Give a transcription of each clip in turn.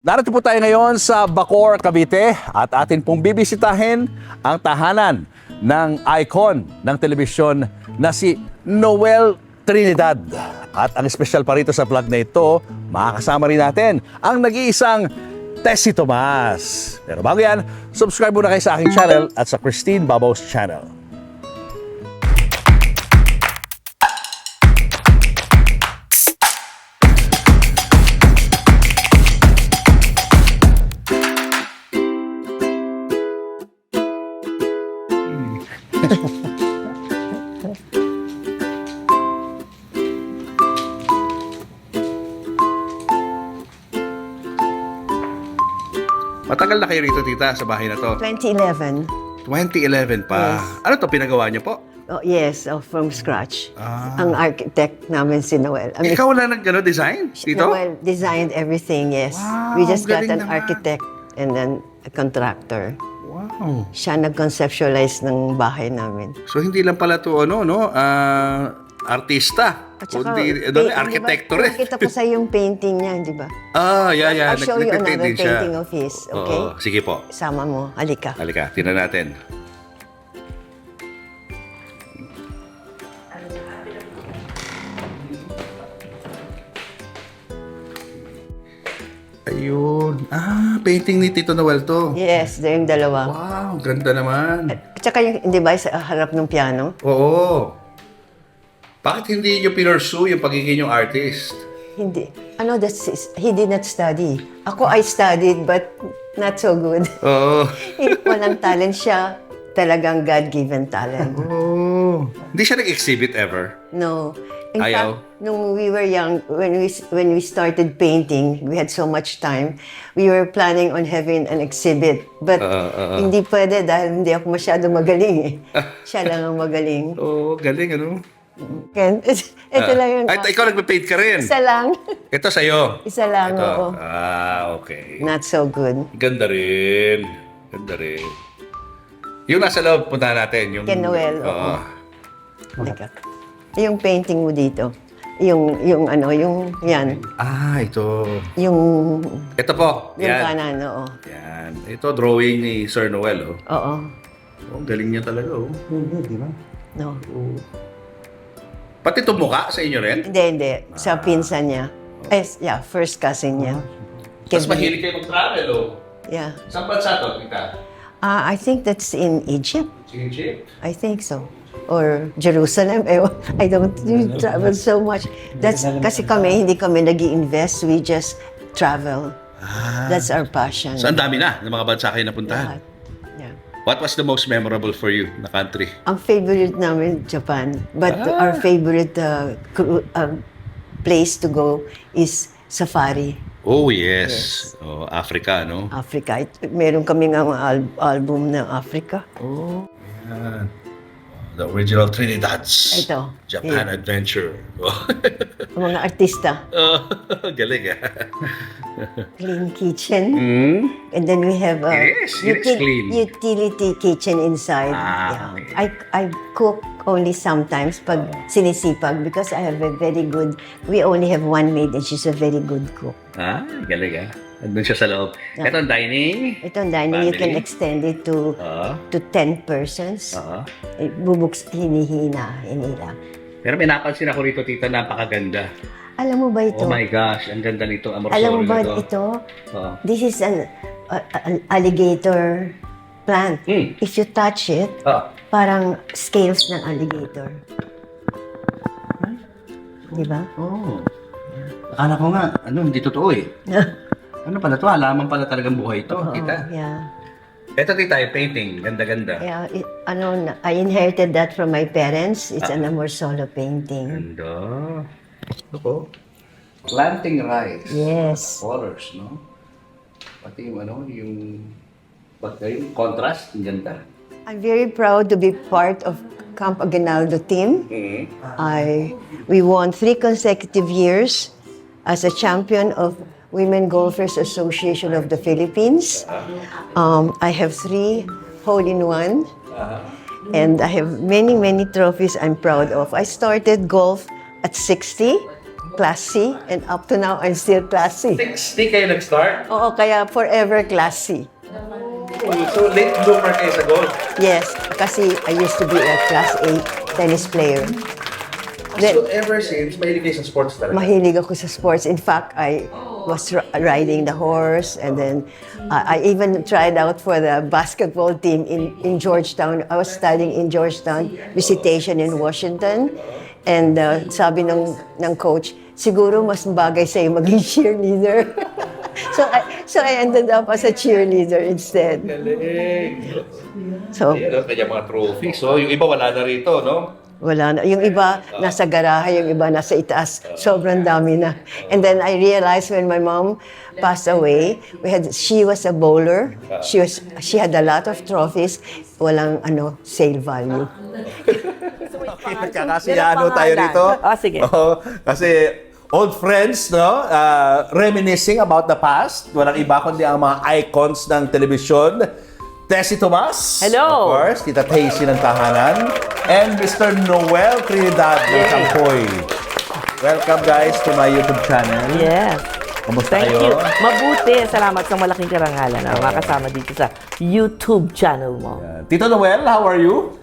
Narito po tayo ngayon sa Bacoor, Cavite at atin pong bibisitahin ang tahanan ng icon ng telebisyon na si Noel Trinidad. At ang espesyal pa rito sa vlog na ito, makakasama rin natin ang nag-iisang Tessie Tomas. Pero bago yan, subscribe muna kayo sa aking channel at sa Christine Babos channel. Matagal na kayo rito, tita, sa bahay na to? 2011. 2011 pa. Yes. Ano to pinagawa niyo po? Oh, yes, from scratch. Ang architect namin si Noel. I mean, Ikaw wala nag-design dito? Noel designed everything, yes. Wow, We just got galing an naman. architect and then a contractor. Wow. Siya nag-conceptualize ng bahay namin. So hindi lang pala to artista. Kundi arkitekto rin. Kita ko sa yung painting niya, di ba? Yeah. I'll show you Nagpe-paint another din siya. painting of his, okay? Oo, sige po. Sama mo, halika. Halika, tingnan natin. Ayun. Painting ni Tito Noel to. Yes, yung dalawa. Wow, ganda naman. At saka yung, di ba, sa harap ng piano? Oo. Bakit hindi nyo pinursue yung pagiging yung artist? Hindi. He did not study. Ako, I studied, but not so good. Oo. Walang talent siya. Talagang God-given talent. Oh. Hindi siya nag-exhibit ever? No. In Ayaw? fact, nung we were young, when we started painting, we had so much time, we were planning on having an exhibit. But hindi pwede dahil hindi ako masyado magaling eh. Siya lang ang magaling. Oo, galing ano? Ken, ito lang yung... Ay, ikaw nagpe-paint ka rin? Isa lang. Ito sa'yo? Isa lang, Ito. oo. Okay. Not so good. Ganda rin. Ganda rin. Yung nasa loob, punta natin. Yung, Ken Noel, oo. Oo. Teka. Yung painting mo dito. Yung yan. Ito. Yung Ito po. Yan. kanan, oo. Yan. Ito, drawing ni Sir Noel. Oh. Oo. Oh, galing niya talaga. Oh. Hindi, di ba? No. Oh. Pati itong mukha sa inyo rin? Hindi. Sa pinsan niya. Yeah, first cousin niya. Mas Kevin. mahilig kayo mag-travel, oh. Yeah. Saan bansa to, tita? I think that's in Egypt. Egypt? I think so. Or Jerusalem. I don't travel so much. That's kasi hindi kami nag-i-invest. We just travel. That's our passion. So, ang dami na ng mga bansa kayo napuntahan. Lahat. Yeah. What was the most memorable for you na country? Ang favorite namin, Japan. But our favorite place to go is safari. Oh, yes. Oh, Africa, no? Africa. Meron kaming album ng Africa. Oh, yan. The original Trinidads. Ito. Japan Adventure. Ang mga artista. Oh, galing ah. Clean kitchen. Hmm? And then we have a It is clean. utility kitchen inside. Okay. I cook only sometimes pag sinisipag because I have a very good, we only have one maid and she's a very good cook. Galing ah. Andun siya sa loob. Ito ang dining. Ito ang dining, you can Family. extend it to 10 persons. Hinihina. Pero may napansin ako rito, tita, napakaganda. Alam mo ba ito? Oh my gosh, ang ganda nito. Ang Alam mo ba na to. ito? Oo. This is an alligator plant. If you touch it, parang scales ng alligator. Di ba? Oh. Akala ko nga, hindi totoo eh. Ano pala to? Halaman pala talagang buhay ito, tita. Yeah. Ito, tita, yung painting. Ganda-ganda. Yeah, I inherited that from my parents. It's an Amor Solo painting. Ganda. Ito. Planting rice. Yes. Colors, no? Pati yung contrast, ang ganda. I'm very proud to be part of Camp Aguinaldo team. We won 3 consecutive years as a champion of Women Golfers Association of the Philippines. I have 3 hole-in-one. And I have many, many trophies I'm proud of. I started golf at 60. classy, and up to now, I'm still classy. Di kayo nag-start? Oo, kaya forever classy. So, late bloomer kayo sa golf. Yes, kasi I used to be a class A tennis player. So, ever since, mahilig kayo sa sports talaga? Mahilig ako sa sports. In fact, I was riding the horse, and then I even tried out for the basketball team in Georgetown. I was studying in Georgetown, visitation in Washington. And sabi ng coach, siguro mas bagay sa'yo maging cheerleader. so I ended up as a cheerleader instead. Galing. So, Ayan, kanya mga trophies. So, yung iba wala na rito, no? wala na. Yung iba, nasa garahe, yung iba, nasa itaas. Sobrang dami na. And then I realized when my mom passed away, she was a bowler. She had a lot of trophies. Walang sale value. Nagkakasiyano tayo rito. Sige. Oo, kasi old friends, no? Reminiscing about the past. Walang iba kundi ang mga icons ng telebisyon. Tessie Tomas. Hello. Of course, Tita Tasty ng Tahanan. And Mr. Noel Trinidad ng Yay. Sampoy. Welcome guys to my YouTube channel. Yes. Kamusta Thank kayo? you. Mabuti. Salamat sa malaking karangalan na makasama dito sa YouTube channel mo. Tito Noel, how are you?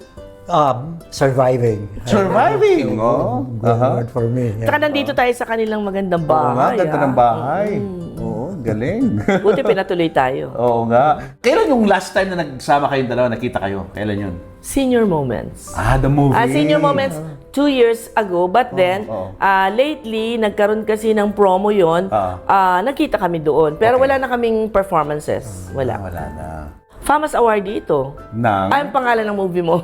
Surviving. Surviving, oh. Good word for me. Yeah. Saka nandito tayo sa kanilang magandang Oo nga, bahay. ganda ng bahay. Oo, galing. Buti pinatuloy tayo. Oo nga. Kailan yung last time na nagsama kayong dalawa, nakita kayo? Kailan yun? Senior Moments. The movie. Senior Moments 2 years ago, but then, lately, nagkaroon kasi ng promo yon. Nakita kami doon. Pero wala na kaming performances. Wala. Wala na. Famous awardee ito. Nang? Ay, ang pangalan ng movie mo.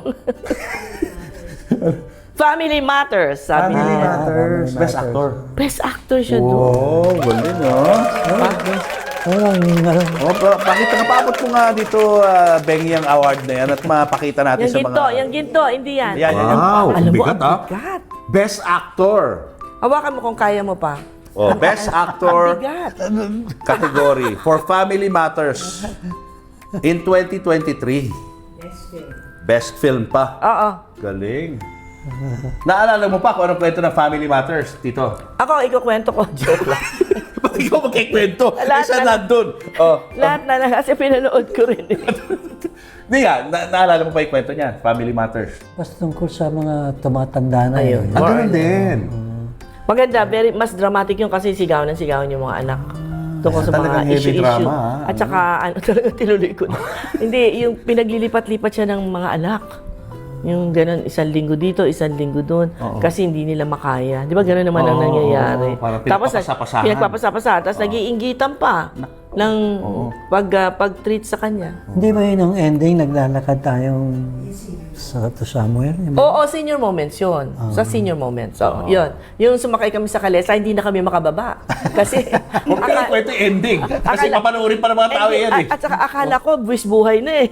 Family Matters, sabi Family niya. Matters. Best actor. Best actor siya doon. Oh, galing, no? Pakita na paabot ko nga dito, Bengyang Award na yan at mapakita natin sa mga... Yung ginto, hindi yan. Yan, yan. Wow, Alam mo, bigat, ang bigat. Best Actor. Hawakan mo kung kaya mo pa. Oh, Best Actor Bigat. category for Family Matters in 2023. Best film pa. Oo. Galing. Naalala mo pa kung anong kwento ng Family Matters, Tito? Ako, ikukwento ko. Joke lang. Ba't ikaw magkikwento? Lahat Isa na- nandun. Oh. Lahat na lang kasi pinanood ko rin. Hindi nga, naalala mo pa yung kwento niya, Family Matters. Mas tungkol sa mga tumatanda na Ayun. yun. Ganun din. Maganda, mas dramatic yung kasi sigaw yung mga anak. Tungkol sa mga Talagang heavy issue. drama, ah. At saka, talaga tinuloy ko na. Hindi, yung pinaglilipat-lipat siya ng mga anak. Yung ganun, isang linggo dito, isang linggo doon. Kasi hindi nila makaya. Di ba ganun naman ang nangyayari? Parang Tapos, pinagpapasapasahan. pinagpapasapasahan. Tapos nag-iinggitan pa ng pag-treat sa kanya. Hindi ba yun ang ending? Naglalakad tayong to somewhere? Oo, senior moments yun. Sa senior moments. So, yun. Yung sumakay kami sa kalesa, hindi na kami makababa. Kasi, Huwag ka lang kwento yung ending. Kasi Akala- papanoorin pa ng mga tao yan eh. At saka akala ko, buwis buhay na eh.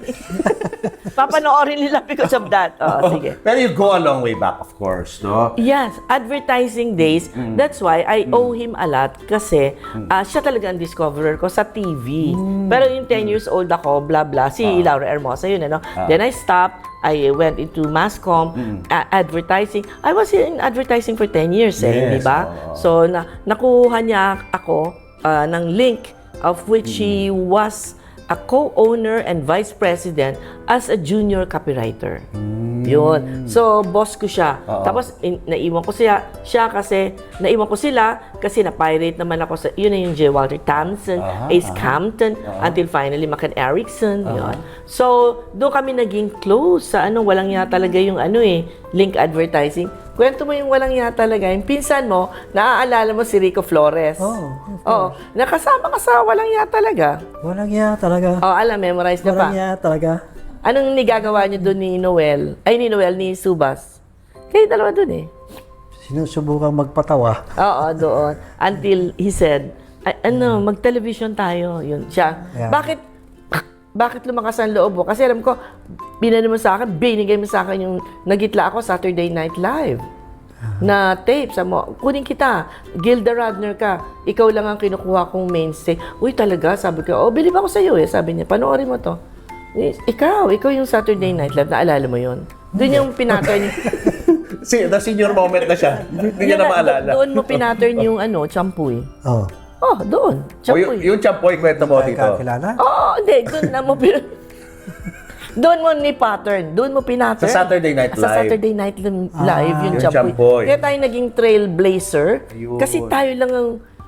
Papanoorin nila because of that. Sige. Pero you go a long way back, of course, no? Yes, advertising days. That's why I owe him a lot kasi siya talaga ang discoverer ko sa TV. Pero yung 10 years old ako, blah blah, si Laura Hermosa yun, ano? Then I stopped. I went into mass comm, advertising. I was in advertising for 10 years, Yes, di ba? So, nakuha niya ako ng link of which she was a co-owner and vice president as a junior copywriter. Yun. So, boss ko siya. Tapos, naiwan ko siya kasi, naiwan ko sila kasi na-pirate naman ako sa, yun na yung J. Walter Thompson, Ace Campton, until finally Macan Erickson. Yun. So, doon kami naging close sa walang ya talaga yung link advertising. Kwento mo yung walang ya talaga. Yung pinsan mo, naaalala mo si Rico Flores. Oo. Nakasama ka sa walang ya talaga. Walang ya talaga. Alam, memorize na pa. Walang ya talaga. Anong nigagawa niyo doon ni Noel? Ay, ni Noel, ni Subas. Kayo dalawa doon eh. Sinusubukang magpatawa. Oo, doon. Until he said, mag-television tayo. Yun, siya. Yeah. Bakit lumakas ang loob mo? Kasi alam ko, binigay mo sa akin yung nagitla ako Saturday Night Live na tape. Sabi mo, kunin kita. Gilda Radner ka. Ikaw lang ang kinukuha kong mainstay. Uy, talaga? Sabi ko, bilib ako sa'yo eh. Sabi niya, panoorin mo to. Ikaw yung Saturday Night Live. Naalala mo yun? Doon yung pinatay niya. The senior moment na siya. Hindi niya na maalala. Doon mo pinattern yung champuy. Oh. Oh, doon. O, Champuy. yung champoy, kwento mo Tayo dito. kakilala? Oo, hindi. Doon na mo doon mo ni pattern. Doon mo pinattern. Sa Saturday Night Sa Live. Saturday Night Live, yung Yung champuy. champoy. Kaya tayo naging trailblazer. Ayun. Kasi tayo lang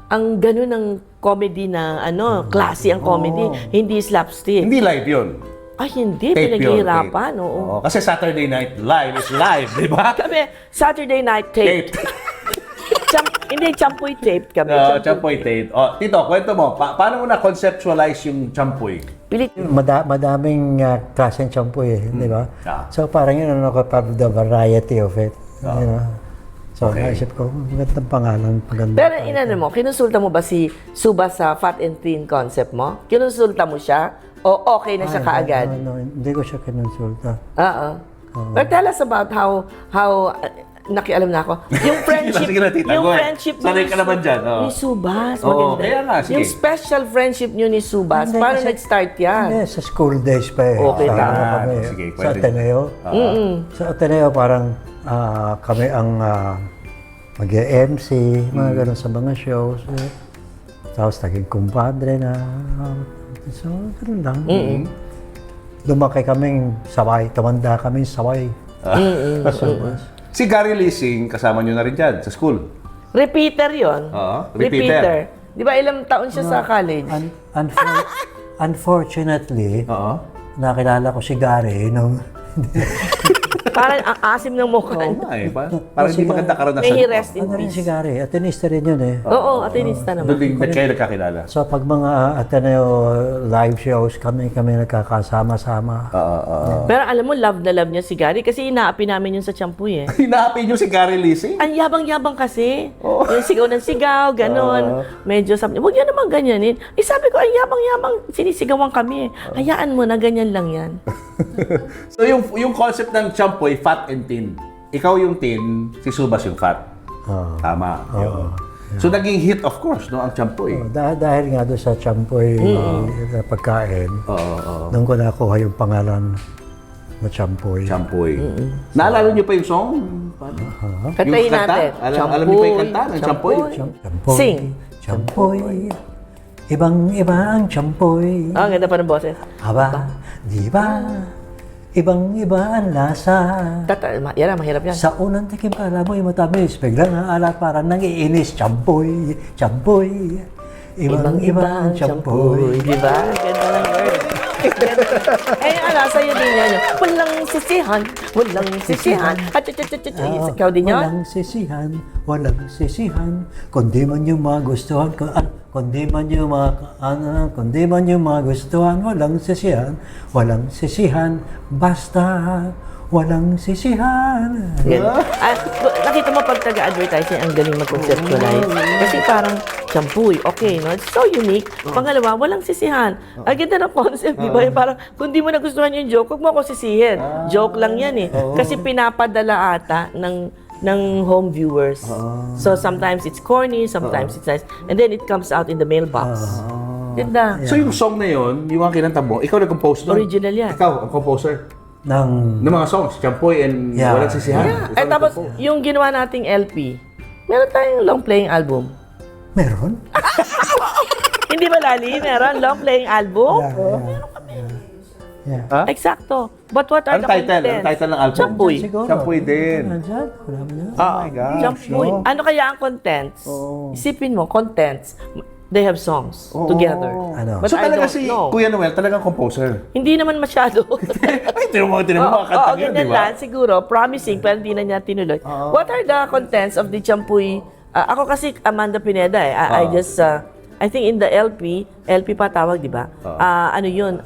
ang ganun ng comedy na classy ang comedy. Hindi slapstick. Hindi live yun. Ay, hindi. Tape yun. Pinaghihirapan. tape. Oo. Oo, kasi Saturday Night Live is live, di ba? Kami, Saturday Night Tape. Tape. Hindi, champuy tape kami. Champoy tape. Oh, Tito, kwento mo, paano mo na-conceptualize yung champoy? Pilit. Madaming klaseng shampoo di ba? Ah. So parang yun, part of the variety of it. You know? So naisip ko, magandang pangalan. Maganda. Pero mo, kinonsulta mo ba si Suba sa Fat and Thin concept mo? Kinonsulta mo siya? O okay na siya kaagad? No, hindi ko siya kinonsulta. Oo. But tell us about how nakialam na ako. Yung friendship, Sige na, tita. yung Go ahead. friendship Sanay ka naman dyan, oo. ni Subas. Oo, Maganda. kaya nga, sige. Yung special friendship niyo ni Subas, Hindi, paano kasi- nag-start yan? Hindi, sa school days pa eh. Okay, Sa, tama. kami, Sige, sa pwede. Ateneo. Sa Ateneo parang kami ang mag-MC, mga ganun sa mga shows. Tapos naging kumpadre na. So, ganun lang. Lumaki kaming saway, tumanda kaming saway. Si Gary Lising, kasama nyo na rin dyan sa school. Repeater yon. Oo, repeater. Di ba ilang taon siya sa college? Unfortunately, Oo. nakilala ko si Gary nung Parang ang asim ng mukha. Oo nga eh. Parang hindi maganda karanasan. May he rest in ano rin si peace. Gary, atenista rin yun eh. Oo, atinista naman. Doon din kayo nagkakilala. So pag mga Ateneo live shows, kami nagkakasama-sama. Pero alam mo, love na love niya si Gary kasi inaapi namin yun sa champuy eh. Hinahapin nyo si Gary Lising? Ang yabang-yabang kasi. Yung sigaw ng sigaw, ganon. Medyo sabi niya, huwag niya naman ganyanin. Eh sabi ko, ang yabang-yabang, sinisigawan kami eh. Hayaan mo na, ganyan lang yan. So yung concept ng champoy, fat and thin. Ikaw yung thin, si Subas yung fat. Tama. Yun. So naging hit of course, no, ang champoy. Dahil nga doon sa champoy na pagkain, doon ko nakuha yung pangalan na champoy. Champoy. Naalala niyo pa yung song? Paano? Kantahin Yung kanta? natin. Alam niyo pa yung kanta ng champoy? Champoy. Sing. Champoy. Ibang-iba ang champoy. Ang ganda pa ng boses. Aba, di ba? Ibang-iba ang lasa. Yan na, mahirap yan. Sa unang tikim pala mo'y matamis, biglang aalat parang nangiinis. Champoy, champoy. Ibang-iba ang champoy. Di ba? Ganda ng word. Eh, sa'yo din yan. Walang sisihan. Walang sisihan. Ikaw din yan? Walang sisihan, walang sisihan. Kundi man yung magustuhan ko, kundi man yung magustuhan, walang sisihan, basta walang sisihan. Nakita mo pag taga-advertising, ang galing mag-conceptualize. Kasi parang champuy, okay, no? It's so unique. Pangalawa, walang sisihan. Ang ganda ng concept, di ba? Parang, kung di mo nagustuhan yung joke, huwag mo ako sisihin. Joke lang yan eh. Kasi pinapadala ata ng home viewers. So sometimes it's corny, sometimes it's nice. And then it comes out in the mailbox. Ganda. So yung song na yun, yung mga kinanta mo, ikaw nag-compose doon? Original yan. Ikaw, ang composer Ng ng mga songs, Champoy and Yeah. Walang Sisihan. Yeah. Eh tapos, yung ginawa nating LP, meron tayong long playing album. meron? Hindi ba, Lali? Meron long playing album? Yeah. Eksakto. But what are Anong the title? contents? Anong title ng album? Champuy. Siguro. Champoy din. Nandyan, wala mo na. Oh my gosh. Champuy. Ano kaya ang contents? Isipin mo, contents. They have songs together. Ano? But So I talaga don't si know. Kuya Noel, talagang composer. Hindi naman masyado. Ay, tinan mo mga kanta Oo, yun, di ganyan ba? lang. Siguro, promising, pero hindi na niya tinuloy. What are the contents of the Champuy? Ako kasi Amanda Pineda eh. I think in the LP pa tawag, di ba? Ano yun,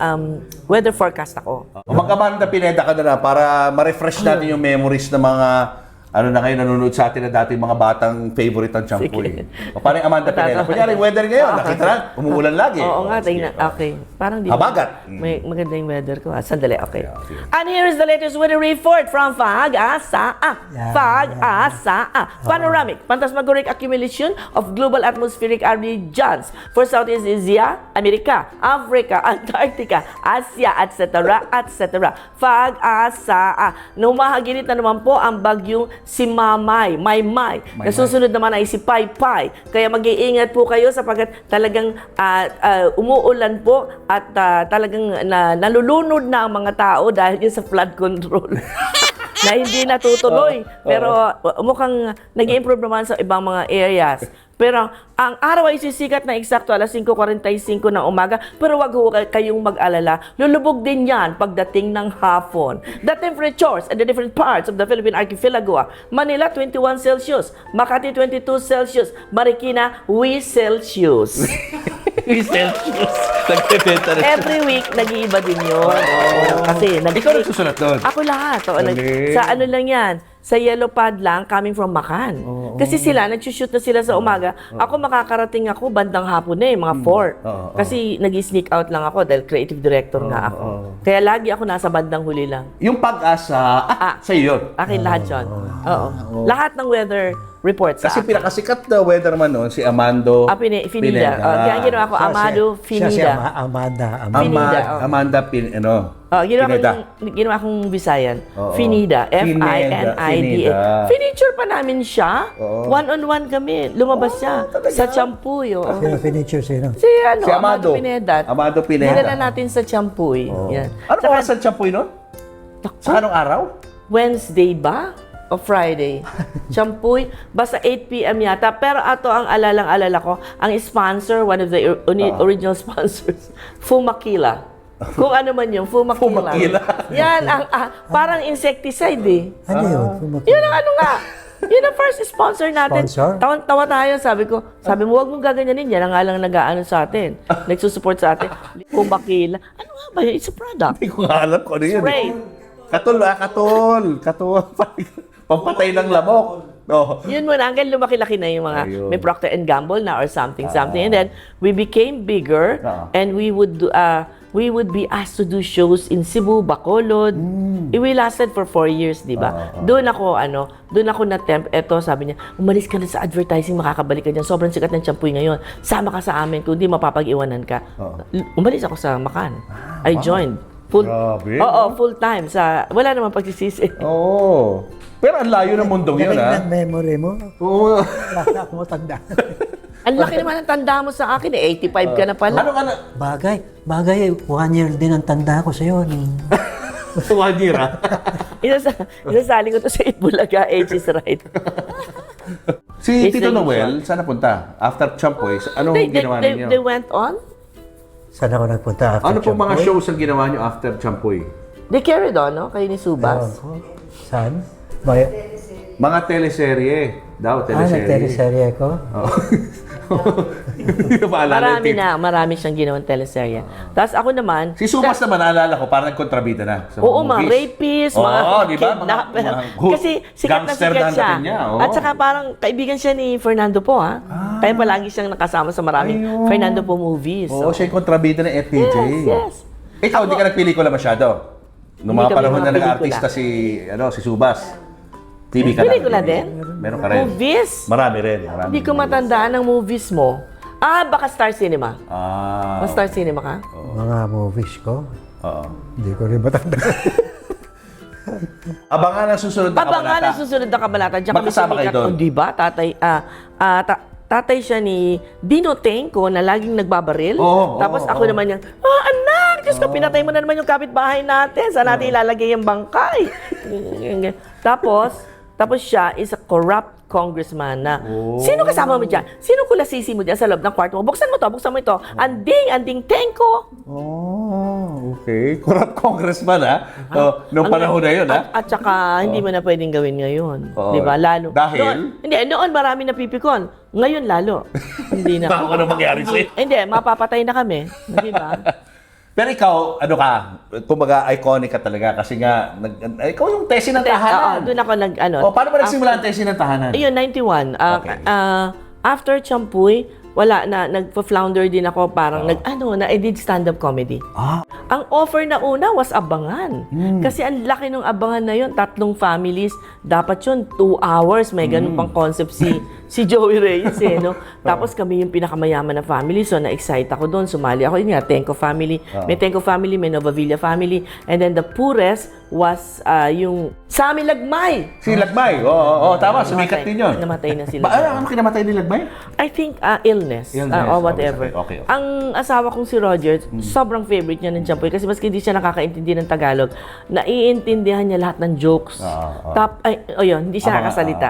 weather forecast ako. Mag-Amanda Pineda ka na lang para ma-refresh natin yung memories ng mga ano na ngayon nanonood sa atin na dati mga batang favorite ang champoy. O paano yung Amanda Pineda? Kunyari, weather ngayon, nakita na, umuulan lagi. Oo nga, tingnan. Okay. Parang di Habagat. May maganda yung weather ko. Sandali, okay. And here is the latest weather report from FAG-ASA. FAG-ASA. Panoramic, phantasmagoric accumulation of global atmospheric air regions for Southeast Asia, America, Africa, Antarctica, Asia, etc., etc. FAG-ASA. Numahaginit na naman po ang bagyong si Mamay, Maymay. Nasusunod naman ay si Paypay. Kaya mag-iingat po kayo sapagkat talagang umuulan po at talagang nalulunod na ang mga tao dahil yun sa flood control. Na hindi natutuloy. Pero mukhang nag-improve naman sa ibang mga areas. Pero ang araw ay sisikat na eksakto alas 5:45 ng umaga. Pero wag ho kayong mag-alala. Lulubog din yan pagdating ng hapon. The temperatures at the different parts of the Philippine Archipelago. Manila, 21 Celsius. Makati, 22 Celsius. Marikina, Celsius. Celsius. Nagpipenta na siya. Every week, nag-iiba din yun. Kasi Ikaw nagsusulat doon? ako lahat. Galing. Sa ano lang yan, sa yellow pad lang, coming from Macan. Kasi sila, nag-shoot na sila sa umaga. Ako makakarating ako bandang hapon na mga 4. Kasi nag-sneak out lang ako dahil creative director nga ako. Kaya lagi ako nasa bandang huli lang. Yung Pag-asa, sa iyo. Akin lahat yun. Oo. Lahat ng weather report sa Kasi akin. pinakasikat na weatherman noon, si Amando Finida. Kaya ang ginawa ko, Amado Siya si Finida. Amanda. Finida, Amanda Ginawa kong Visayan. Oo. Finida. Finida. F-I-N-I-D-A. Finiture pa namin siya. One-on-one kami. Lumabas siya. Sa Champuy. Sino finiture sino? Si, Si Amado. Pineda. Amado Pineda. Dinala natin sa Champuy. Yan. Ano oras ang champuy noon? Sa anong araw? Wednesday ba? O Friday? Champuy? Basta 8 p.m. yata. Pero ato ang alalang-alala ko, ang sponsor, one of the original sponsors, Fumakila. Kung ano man yung Fumakila. Fumakila. Yan, ang parang insecticide eh. Ano yun? Yun ang ano nga. Yun ang first sponsor natin. Sponsor? Tawa tayo, sabi mo, huwag mong gaganyanin. Yan ang nga lang nag-aano sa atin. Nagsusupport sa atin. Fumakila. Ano nga ba yun? It's a product. Hindi ko nga alam kung ano yun. Spray. Katol. Pampatay ng lamok. No. Yun muna, hanggang lumaki-laki na yung mga, Ayun. may Procter & Gamble na or something. And then, we became bigger and we would be asked to do shows in Cebu, Bacolod. We lasted for 4 years, di ba? Doon ako na-tempt. Eto, sabi niya, umalis ka na sa advertising, makakabalik ka dyan. Sobrang sikat ng Champuy ngayon. Sama ka sa amin, kung di mapapag-iwanan ka. Umalis ako sa Macan. I joined. Grabe. Full time. Wala namang pagsisisi. Oo. Pero ang layo ng mundong yun, Galing ha? ng memory mo. Oo. Wala na akong matanda. Ang laki naman ang tanda mo sa akin. 85 ka na pala. Ano ka na? Bagay, 1 year din ang tanda ko sa'yo. Tuwadira. Isasali ko to sa Itbulaga, Age is right. Si It's Tito the Noel, saan napunta? After Champoy, anong ginawa ninyo? They went on? Saan ako nagpunta after Ano pong mga Champoy? shows ang ginawa nyo after Champoy? They carried on, no? Kayo ni Ewan Subas. ko. Saan? May, Mga teleserye. nag-teleserye ko. Hindi ko maalala yung tip. Marami siyang ginawang teleserye. Tapos ako naman, Si Sumas naman, naalala ko, parang nagkontrabida na. Sa oo, mga movies. rapist, Oo, mga di ba? kidnapper. Mga Kasi sikat na gangster sikat na siya. dating niya, oo. At saka parang kaibigan siya ni Fernando Po, ha? Kaya palagi siyang nakasama sa maraming Ayun. Fernando Po movies. Oo, siya yung kontrabida ng FPJ. Yes. Ikaw, hindi ka nagpelikula masyado. Noong Hindi mga kami panahon na mga nag-artista si Subas. TV ka lang. Pelikula din? Meron ka rin. Movies? Marami rin. Marami Hindi ko matandaan ang movies mo. Baka Star Cinema. Mas Star Cinema ka? Mga movies ko. Oo. Hindi ko rin matanda. Abangan ang susunod na Abangan kabanata. ang susunod na kabanata. Diyan kami Magkasama kayo sumikat. doon? Oh, di ba? Tatay siya ni Dino Tenco na laging nagbabaril. Tapos ako naman yung, anak! Diyos ko, pinatay mo na naman yung kapitbahay natin. Saan natin ilalagay yung bangkay? Tapos siya is a corrupt congressman na, sino kasama mo dyan? Sino kulasisi mo dyan sa loob ng kwarto mo? Buksan mo ito. Anding Tenco. Okay. Corrupt congressman, ha? Noong panahon na yun, ha? At saka, hindi mo na pwedeng gawin ngayon. Oo. Di ba? Lalo. Dahil? Noon marami napipikon. Ngayon lalo. Hindi na. Baka ano mangyari sa'yo? Hindi, mapapatay na kami. Di ba? Pero ikaw, ano ka? Kumbaga, iconic ka talaga kasi nga, ikaw yung tesi ng tahanan. Doon ako Paano ba nagsimula ang tesi ng tahanan? Ayun, 91. Okay. After Champuy, wala na, nagpa-flounder din ako, parang I did stand-up comedy. Ang offer na una was Abangan. Kasi ang laki ng Abangan na yun, 3 families, dapat yun 2 hours, may ganun pang concept si si Joey Reyes eh, no? Tapos kami yung pinakamayaman na family, so na-excite ako doon, sumali ako. Yun nga, Tenco family. May Tenco family, may Novavilla family. And then the poorest was yung Sami Lagmay. Si Lagmay. Oo, tama. Sumikat din yun. Namatay na sila. Ano kinamatay ni Lagmay? I think illness, or whatever. Okay. Ang asawa kong si Roger, sobrang favorite niya ng Champoy kasi maski hindi siya nakakaintindi ng Tagalog, naiintindihan niya lahat ng jokes. Hindi siya nakasalita.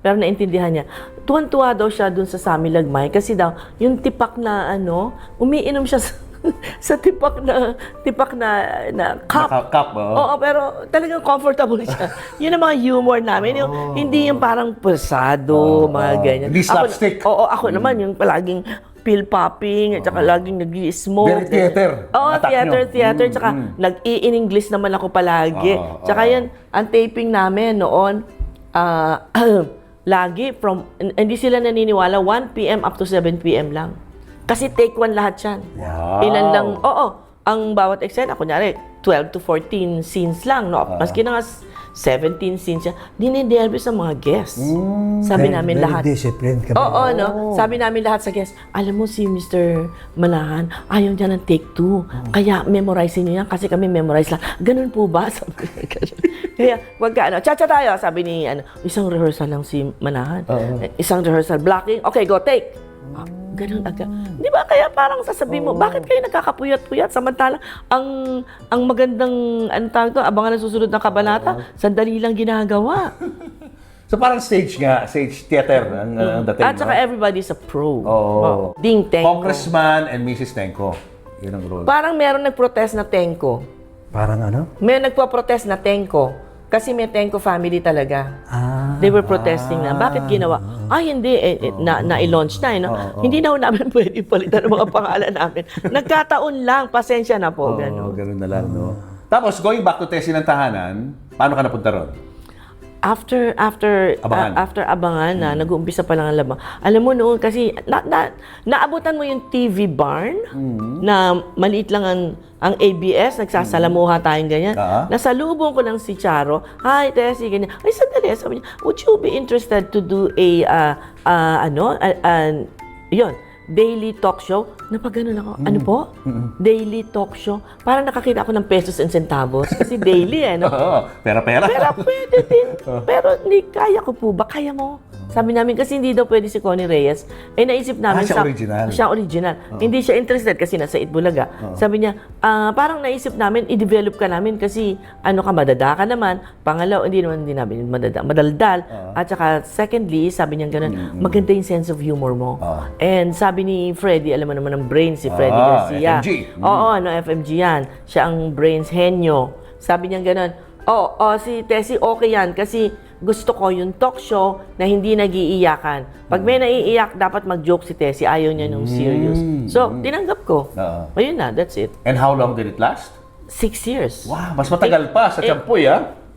Pero naintindihan niya. Tuwan-tuwa daw siya dun sa Sami Lagmay kasi daw, yung tipak na umiinom siya sa tipak na cup. Cup, Oo, pero talagang comfortable siya. Yun ang mga humor namin. Hindi yung parang pesado, mga ganyan. Hindi slapstick. Ako naman yung palaging pill popping at saka laging nag-i-smoke. Very theater. Oo, Attack theater. Tsaka nag-i-in-English naman ako palagi. Tsaka yan, ang taping namin noon, lagi hindi sila naniniwala, 1 p.m. up to 7 p.m. lang. Kasi take one lahat yan. Wow. Ilan lang, ang bawat eksena, kunyari, 12 to 14 scenes lang, no? Maski na nga 17 scenes yan, dininervous ang mga guests. Sabi namin very lahat. disciplined kami. No? Sabi namin lahat sa guests, alam mo si Mr. Manahan, ayaw niya ng take 2. Kaya memorize niyo yan kasi kami memorize lang. Ganun po ba? Sabi niya, ganun. Kaya, wag ka, cha-cha tayo. Sabi ni, isang rehearsal lang si Manahan. Isang rehearsal, blocking. Okay, go, take. Ganun agad. Di ba kaya parang sasabihin mo, bakit kayo nagkakapuyat-puyat? Samantala, ang magandang, abangan ng susunod na kabanata, sandali lang ginagawa. So parang stage theater ang dating. At saka everybody's a pro. Oo. Ding Tenco. Congressman and Mrs. Tenco. Yun ang role. Parang meron nagprotest na Tenco. Parang ano? May nagpo-protest na Tenco. Kasi may Tenco family talaga. They were protesting na. Bakit ginawa? Hindi. Na-launch na. Hindi na namin pwede palitan ang mga pangalan namin. Nagkataon lang. Pasensya na po. Ganun na lang, no? Tapos, going back to Tessie ng Tahanan, paano ka napunta ron? After Abangan na nag-uumpisa pa lang ang labang. Alam mo noon kasi naabutan mo yung TV barn na maliit lang ang ABS, nagsasalamuha tayong ganyan. Nasalubong ko lang si Charo. Hi, Tessie, ganyan. Ay, sandali. Sabi niya, would you be interested to do daily talk show? Napaganon ako. Ano po? Daily talk show? Parang nakakita ako ng pesos and centavos. Kasi daily no? Pera-pera. Pero pwede din. Pero hindi, kaya ko po ba? Kaya mo? Sabi namin, kasi hindi daw pwede si Connie Reyes. Naisip namin, siya original. Siya original. Hindi siya interested kasi nasa Itbulaga. Sabi niya, parang naisip namin, i-develop ka namin kasi madada ka naman. Pangalaw, hindi namin madaldal. At saka, secondly, sabi niya gano'n, maganda yung sense of humor mo. And sabi ni Freddy, alam mo naman ang brains, si Freddy Garcia. FMG. FMG yan. Siya ang brains, henyo. Sabi niya gano'n, si Tessie, okay yan kasi gusto ko yung talk show na hindi nag-iiyakan. Pag may naiiyak, dapat mag-joke si Tessie. Ayaw niya nung serious. So, tinanggap ko. Ayun na, that's it. And how long did it last? 6 years. Wow, mas matagal pa sa Champoy,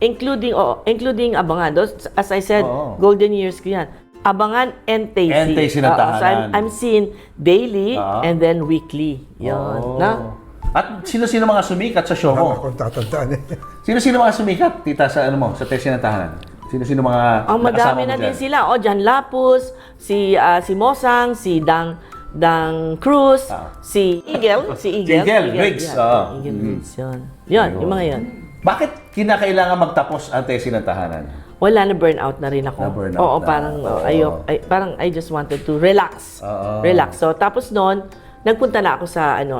Including Abangan. As I said, golden years ko yan. Abangan and Tessie. And Tessie ng Tahanan. So I'm seen daily and then weekly. Yun. Na? At sino-sino mga sumikat sa show mo? Akong tatandaan eh. Sino-sino mga sumikat, tita, sa Tessie ng Tahanan? Sino-sino mga madami na din sila. Jan Lapus, si Mosang, si Dang Cruz, si Eagle. Eagle Riggs. Eagle Riggs, yun. Yun, yung mga yun. Bakit kinakailangan magtapos ang Tessie ng Tahanan? Wala, na burnout na rin ako. Na-burnout na. Parang I just wanted to relax. Relax. So tapos noon, nagpunta na ako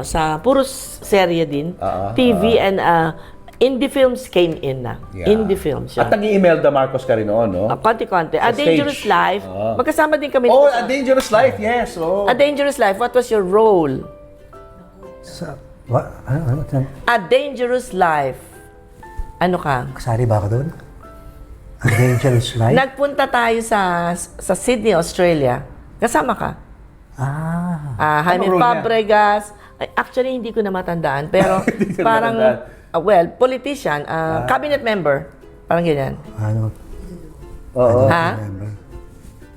sa puro serye din. TV and indie films came in na. Yeah. Indie films. At nag-i-Imelda Marcos ka rin noon, no? Konti-konti. A Sa Dangerous stage. Life. Magkasama din kami. A Dangerous Life, yes. A Dangerous Life. What was your role? Ano? A Dangerous Life. Ano ka? Kasali ba ako doon? A Dangerous Life? Nagpunta tayo sa Sydney, Australia. Kasama ka? Jaime role niya? Fabregas. Actually, hindi ko na matandaan. Pero Hindi ko na parang, matandaan. politician, cabinet member. Parang ganyan. Ano? Ha?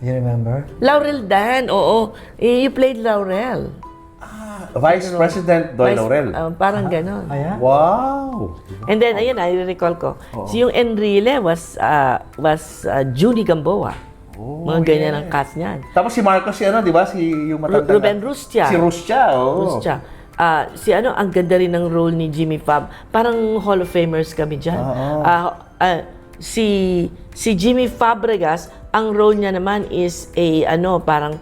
You remember? Laurel Dan, oo. You played Laurel. Vice President Doy Laurel. Parang ganon. Ayan? Wow! And then, ayun, I recall ko. Si yung Enrile was Julie Gamboa. Mga ganyan ang cast niyan. Tapos si Marcos, si ano, di ba? Si yung matanda. Ruben Rustia. Si Rustia, Rustia. Si ano, ang ganda rin ng role ni Jimmy Fab. Parang Hall of Famers kami dyan. Si Jimmy Fabregas, ang role niya naman is parang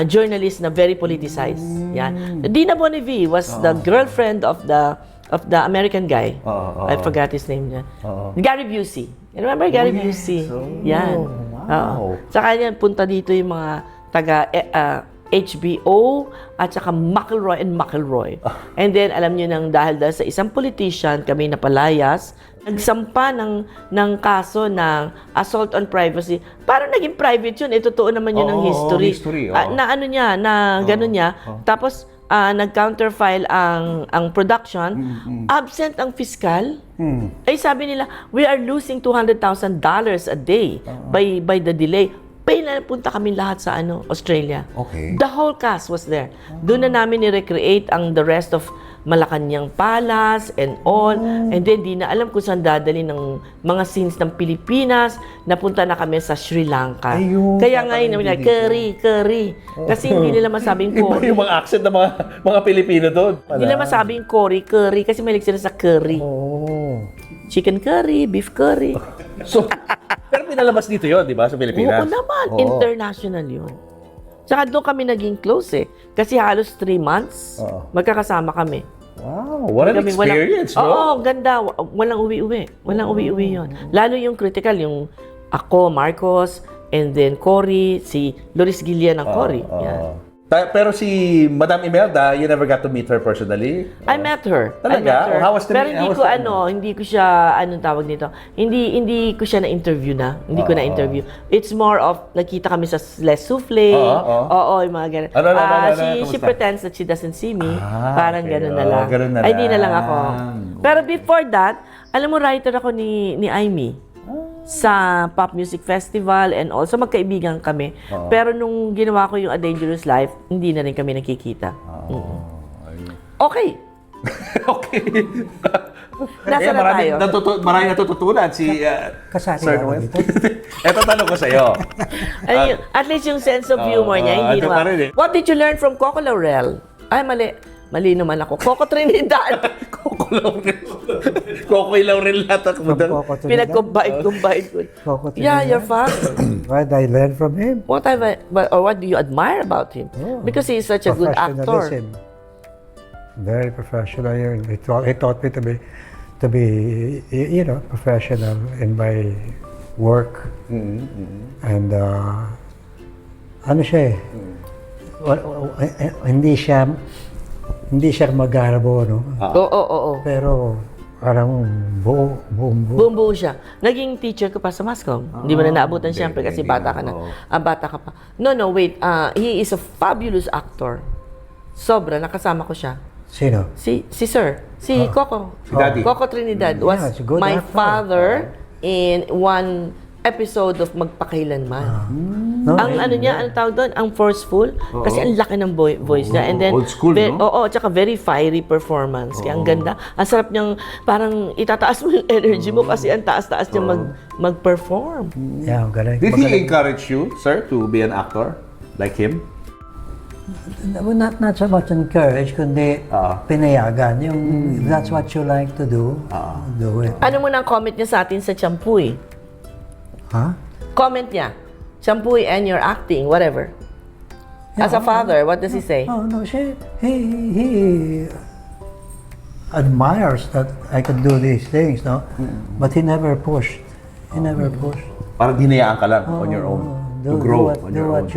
journalist na very politicized. Yan. Dina Bonnevie was the girlfriend of the American guy. I forgot his name niya. Gary Busey. You remember Gary Busey? Yan. Wow. Sa kanya, punta dito yung mga taga HBO at saka McElroy. And then, alam nyo nang dahil sa isang politician, kami napalayas, nagsampa ng kaso ng assault on privacy. Parang naging private yun. Totoo naman yun ng history. Na ano niya, na gano'n niya. Tapos, nag-counterfile ang production, absent ang fiscal. Ay sabi nila, we are losing $200,000 a day by the delay. Pinapunta kami lahat sa Australia. Okay. The whole cast was there. Doon na namin ni-recreate ang the rest of Malacanang Palace and all. And then, di na alam kung saan dadali ng mga scenes ng Pilipinas. Napunta na kami sa Sri Lanka. Ayun, Kaya ngayon, curry. Kasi hindi nila masabing Iba curry. yung mga accent ng mga Pilipino doon. Hindi nila masabing curry kasi mahilig sila sa curry. Chicken curry, beef curry. So, pero pinalabas dito yun, di ba, sa Pilipinas? Oo naman, international yun. Tsaka doon kami naging close Kasi halos 3 months, magkakasama kami. Wow, what an experience, no? Oo, ganda. Walang uwi-uwi. Walang uwi-uwi yun. Lalo yung critical, yung ako, Marcos, and then Cory, si Loris Guillen ng Cory. Yan. Pero si Madam Imelda, you never got to meet her personally? I met her. Talaga? I met her. How was the- Pero how was the- hindi ko siya, anong tawag nito? Hindi ko siya na-interview na. Hindi ko na-interview. It's more of, nakita kami sa Les Soufflé. Oo, yung mga ganun. Ano, She kamusta? pretends that she doesn't see me. Parang okay. ganun na lang. Ganun na Ay, di na lang lang. ako. Pero before that, alam mo, writer ako ni Aimee. Sa Pop Music Festival and also magkaibigan kami. Pero nung ginawa ko yung A Dangerous Life, hindi na rin kami nakikita. Okay. Okay. Nasa na tayo? Maraming natututunan si Kasali Sir ako Noel. dito. Eto tanong ko sa'yo. At least yung sense of humor niya, hindi ando naman. pa rin What did you learn from Coco Laurel? Ay, mali. Mali naman ako. Coco Trinidad. Coco Laurel. Coco Laurel lahat ako. Coco Trinidad. Pinagkumbait ko. Coco Yeah, Trinidad. your father. What did I learn from him? What do you admire about him? Because he is such a good actor. Professionalism. Very professional. He taught me to be, professional in my work. And ano siya hindi siya magarbo, no? Oo. Pero parang buong buo. Buong-buo siya. Naging teacher ko pa sa Mascom. Hindi mo na naabutan siyempre kasi bata ka na. Bata ka pa. No, wait. He is a fabulous actor. Sobra. Nakasama ko siya. Sino? Si Sir. Si Coco. Si Daddy. Coco Trinidad was it's a good my actor. father in one episode of Magpakailanman. No? Ang ano niya, ang tawag doon, ang forceful. Kasi ang laki ng voice niya. And then, Old school, no? Oo, tsaka very fiery performance. Kaya ang ganda. Ang sarap niyang, parang itataas mo yung energy mo kasi ang taas-taas niya mag-perform. Yeah, galing. Did he encourage you, sir, to be an actor like him? Not so much encourage, kundi pinayagan. Yung if that's what you like to do, do it. Ano mo nang comment niya sa atin sa Champuy? Huh? Comment niya. Champuy and your acting, whatever. As a father, what does he say? Oh no, he admires that I can do these things, no? But he never pushed. He never pushed. Parang hinayaan ka lang on your own. To grow on your own.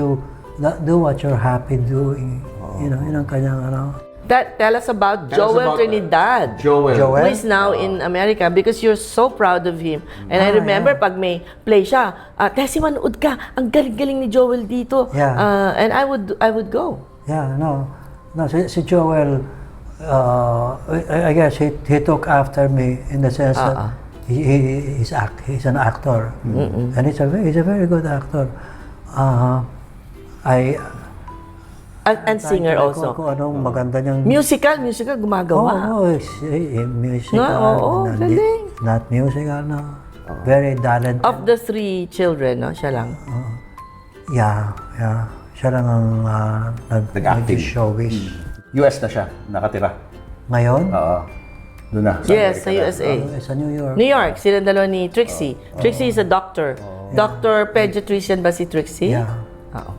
Do what you're happy doing. Yun ang kanyang ano. Tell us about Tell us Joel about, Trinidad. Joel. Joel? Who is now in America because you're so proud of him. And I remember pag may play siya, Tessie, manood ka. Ang galing-galing ni Joel dito. Yeah. And I would go. Yeah, no, si Joel, I guess he took after me in the sense that he's an actor, and he's a very good actor. And singer also. Kung anong maganda niyang Musical, gumagawa. musical. No, galing. Not musical, no. Very talented. Of the 3 children, no? Siya lang. Yeah. Siya lang ang Nag-acting. nag-showbiz. US na siya, nakatira. Ngayon, Oo. Doon na. Yes, sa Amerika na. USA. sa New York. New York, sila dalawa ni Trixie. Trixie is a doctor. Doctor pediatrician ba si Trixie? Yeah. Oo.